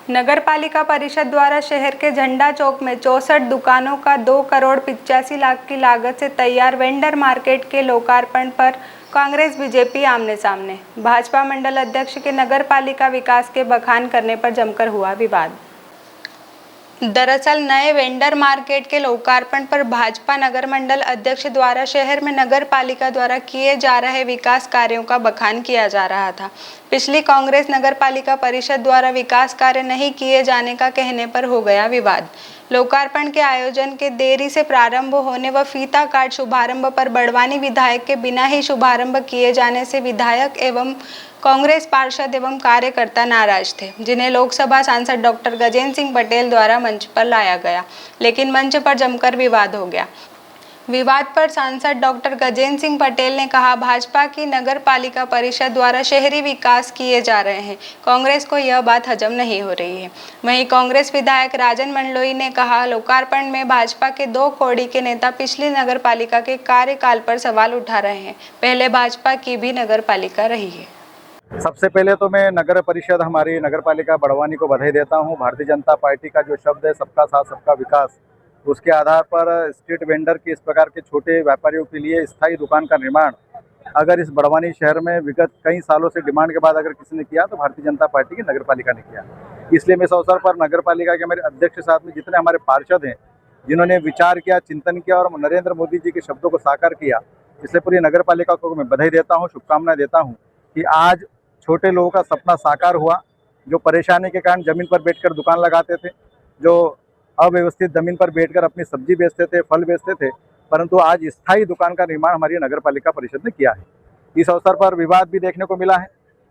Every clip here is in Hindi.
नगर पालिका परिषद द्वारा शहर के झंडा चौक में 64 दुकानों का 2,85,00,000 की लागत से तैयार वेंडर मार्केट के लोकार्पण पर कांग्रेस बीजेपी आमने सामने। भाजपा मंडल अध्यक्ष के नगर पालिका विकास के बखान करने पर जमकर हुआ विवाद। दरअसल नए वेंडर मार्केट के लोकार्पण पर भाजपा नगर मंडल अध्यक्ष द्वारा शहर में नगर पालिका द्वारा किए जा रहे विकास कार्यों का बखान किया जा रहा था। पिछली कांग्रेस नगर पालिका परिषद द्वारा विकास कार्य नहीं किए जाने का कहने पर हो गया विवाद। लोकार्पण के आयोजन के देरी से प्रारंभ होने व फीता काट शुभारंभ पर बड़वानी विधायक के बिना ही शुभारंभ किए जाने से विधायक एवं कांग्रेस पार्षद एवं कार्यकर्ता नाराज थे, जिन्हें लोकसभा सांसद डॉक्टर गजेंद्र सिंह पटेल द्वारा मंच पर लाया गया, लेकिन मंच पर जमकर विवाद हो गया। विवाद पर सांसद डॉक्टर गजेंद्र सिंह पटेल ने कहा, भाजपा की नगर पालिका परिषद द्वारा शहरी विकास किए जा रहे हैं, कांग्रेस को यह बात हजम नहीं हो रही है। वहीं कांग्रेस विधायक राजन मंडलोई ने कहा, लोकार्पण में भाजपा के 2 कौड़ी के नेता पिछली नगर पालिका के कार्यकाल पर सवाल उठा रहे हैं। पहले भाजपा की भी नगर पालिका रही है। सबसे पहले तो मैं नगर परिषद हमारी नगर पालिका बड़वानी को बधाई देता हूं। भारतीय जनता पार्टी का जो शब्द है सबका साथ सबका विकास, उसके आधार पर स्ट्रीट वेंडर के इस प्रकार के छोटे व्यापारियों के लिए स्थायी दुकान का निर्माण अगर इस बड़वानी शहर में विगत कई सालों से डिमांड के बाद अगर किसी ने किया तो भारतीय जनता पार्टी की नगर पालिका ने किया। इसलिए मैं इस अवसर पर नगर पालिका के हमारे अध्यक्ष साथ में जितने हमारे पार्षद हैं जिन्होंने विचार किया, चिंतन किया और नरेंद्र मोदी जी के शब्दों को साकार किया, इसलिए पूरी नगर पालिका को मैं बधाई देता हूँ, शुभकामनाएं देता हूँ कि आज छोटे लोगों का सपना साकार हुआ। जो परेशानी के कारण ज़मीन पर बैठकर दुकान लगाते थे, जो अव्यवस्थित ज़मीन पर बैठकर अपनी सब्जी बेचते थे, फल बेचते थे, परंतु आज स्थायी दुकान का निर्माण हमारी नगर पालिका परिषद ने किया है। इस अवसर पर विवाद भी देखने को मिला है,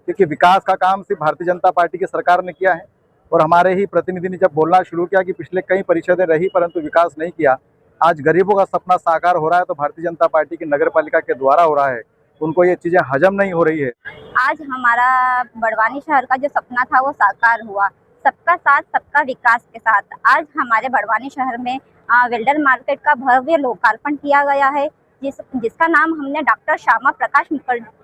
क्योंकि विकास का काम सिर्फ भारतीय जनता पार्टी की सरकार ने किया है और हमारे ही प्रतिनिधि ने जब बोलना शुरू किया कि पिछले कई परिषदें रही परंतु विकास नहीं किया, आज गरीबों का सपना साकार हो रहा है तो भारतीय जनता पार्टी की नगर पालिका के द्वारा हो रहा है। उनको ये चीज़ें हजम नहीं हो रही है। आज हमारा बड़वानी शहर का जो सपना था वो साकार हुआ, सबका साथ सबका विकास के साथ। आज हमारे बड़वानी शहर में वेल्डर मार्केट का भव्य लोकार्पण किया गया है, जिसका नाम हमने डॉक्टर श्यामा प्रकाश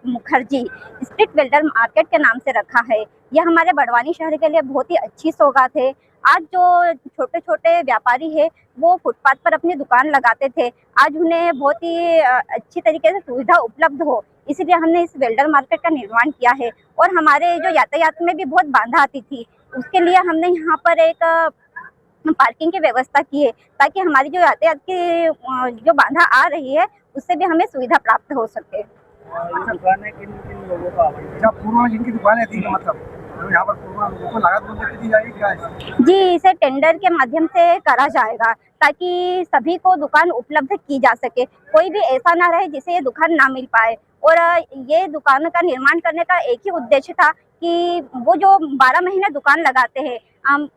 मुखर्जी स्ट्रीट वेल्डर मार्केट के नाम से रखा है। यह हमारे बड़वानी शहर के लिए बहुत ही अच्छी सौगात है। आज जो छोटे छोटे व्यापारी है वो फुटपाथ पर अपनी दुकान लगाते थे, आज उन्हें बहुत ही अच्छी तरीके से सुविधा उपलब्ध हो, इसलिए हमने इस वेल्डर मार्केट का निर्माण किया है। और हमारे जो यातायात में भी बहुत बाधा आती थी, उसके लिए हमने यहाँ पर एक पार्किंग की व्यवस्था की है, ताकि हमारी जो यातायात की जो बाधा आ रही है उससे भी हमें सुविधा प्राप्त हो सके। दुकानें किन किन लोगों का पूर्व जिनकी दुकानें थी, मतलब यहाँ पर पूर्व लोगों को लागत दी जाएगी क्या? जी, इसे टेंडर के माध्यम से करा जाएगा ताकि सभी को दुकान उपलब्ध की जा सके। कोई भी ऐसा ना रहे जिसे ये दुकान ना मिल पाए। और ये दुकान का निर्माण करने का एक ही उद्देश्य था कि वो जो 12 महीने दुकान लगाते हैं,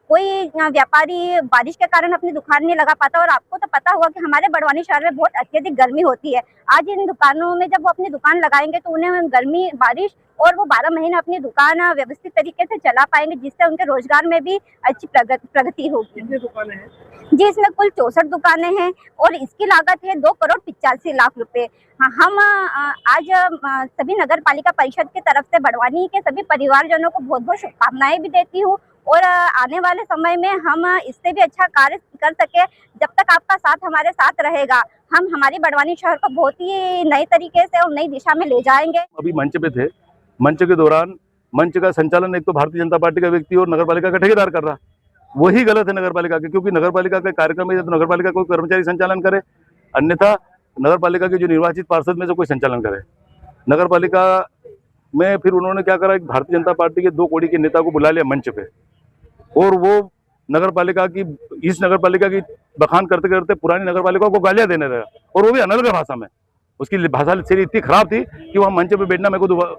कोई व्यापारी बारिश के कारण अपनी दुकान नहीं लगा पाता। और आपको तो पता होगा कि हमारे बड़वानी शहर में बहुत अत्यधिक गर्मी होती है। आज इन दुकानों में जब वो अपनी दुकान लगाएंगे तो उन्हें गर्मी, बारिश और वो 12 महीने अपनी दुकान व्यवस्थित तरीके से चला पाएंगे, जिससे उनके रोजगार में भी अच्छी प्रगति होगी। कितनी दुकानें हैं? जी, इसमें कुल 64 दुकानें हैं और इसकी लागत है 2,85,00,000 रुपए। हम आज सभी नगर पालिका परिषद की तरफ से बड़वानी के सभी परिवारजनों को बहुत बहुत शुभकामनाएं भी देती हूँ और आने वाले समय में हम इससे भी अच्छा कार्य कर सके। जब तक आपका साथ हमारे साथ रहेगा, हम हमारी बड़वानी शहर को बहुत ही नए तरीके से और नई दिशा में ले जाएंगे। अभी मंच पे थे, मंच के दौरान मंच का संचालन एक तो भारतीय जनता पार्टी का व्यक्ति और नगर पालिका का ठेकेदार कर रहा, वही गलत है नगर पालिका के, क्योंकि नगर पालिका के कार्यक्रम में तो नगर पालिका कोई कर्मचारी संचालन करे, अन्यथा नगर पालिका के जो निर्वाचित पार्षद में से कोई संचालन करे। नगर पालिका में फिर उन्होंने क्या करा, भारतीय जनता पार्टी के 2 कौड़ी के नेता को बुला लिया मंच पे और वो नगर पालिका की, इस नगर पालिका की बखान करते करते पुरानी नगर पालिका को गालियां देने लगा, और वो भी अनर्गल भाषा में। उसकी भाषा शैली इतनी खराब थी कि वहाँ मंच पे बैठना मेरे को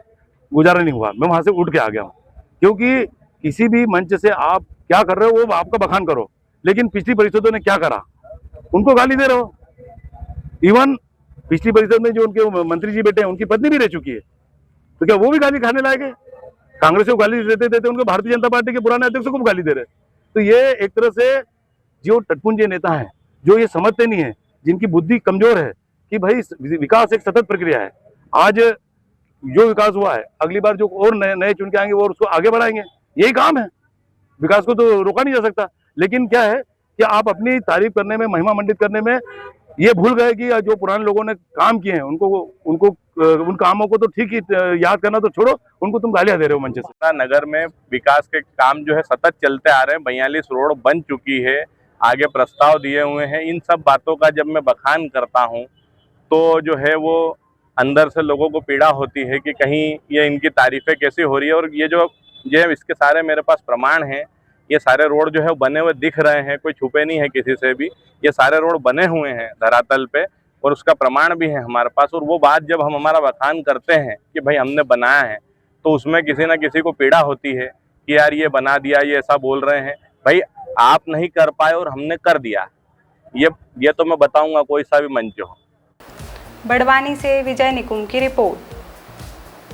गुजारा नहीं हुआ, मैं वहाँ से उठ के आ गया हूँ। क्योंकि किसी भी मंच से आप क्या कर रहे हो वो आपका बखान करो, लेकिन पिछली परिषदों ने क्या करा, उनको गाली दे रहे हो। इवन पिछली परिषद में जो उनके मंत्री जी बैठे हैं उनकी पत्नी भी रह चुकी है, तो क्या वो भी गाली खाने लायक है? कांग्रेस को गाली देते देते उनको भारतीय जनता पार्टी के पुराने अध्यक्ष को भी गाली दे रहे। तो ये एक तरह से जो टटपुंजे नेता हैं, जो ये समझते नहीं है, जिनकी बुद्धि कमजोर है कि भाई विकास एक सतत प्रक्रिया है। आज जो विकास हुआ है, अगली बार जो और नए चुन के आएंगे वो उसको आगे बढ़ाएंगे, यही काम है। विकास को तो रोका नहीं जा सकता। लेकिन क्या है कि आप अपनी तारीफ करने में, महिमा मंडित करने में ये भूल गए कि जो पुराने लोगों ने काम किए हैं उनको उन कामों को तो ठीक ही याद करना तो छोड़ो, उनको तुम गालियां दे रहे हो मंच से। नगर में विकास के काम जो है सतत चलते आ रहे हैं। 42 रोड बन चुकी है, आगे प्रस्ताव दिए हुए हैं। इन सब बातों का जब मैं बखान करता हूं तो जो है वो अंदर से लोगों को पीड़ा होती है कि कहीं ये इनकी तारीफें कैसी हो रही है। और ये इसके सारे मेरे पास प्रमाण हैं। ये सारे रोड जो है बने हुए दिख रहे हैं, कोई छुपे नहीं है किसी से भी। ये सारे रोड बने हुए हैं धरातल पे और उसका प्रमाण भी है हमारे पास। और वो बात जब हम हमारा बखान करते हैं कि भाई हमने बनाया है, तो उसमें किसी ना किसी को पीड़ा होती है कि यार ये बना दिया, ये ऐसा बोल रहे हैं। भाई आप नहीं कर पाए और हमने कर दिया, ये तो मैं बताऊंगा कोई सा भी मंच हो। बड़वानी से विजय निकुम की रिपोर्ट।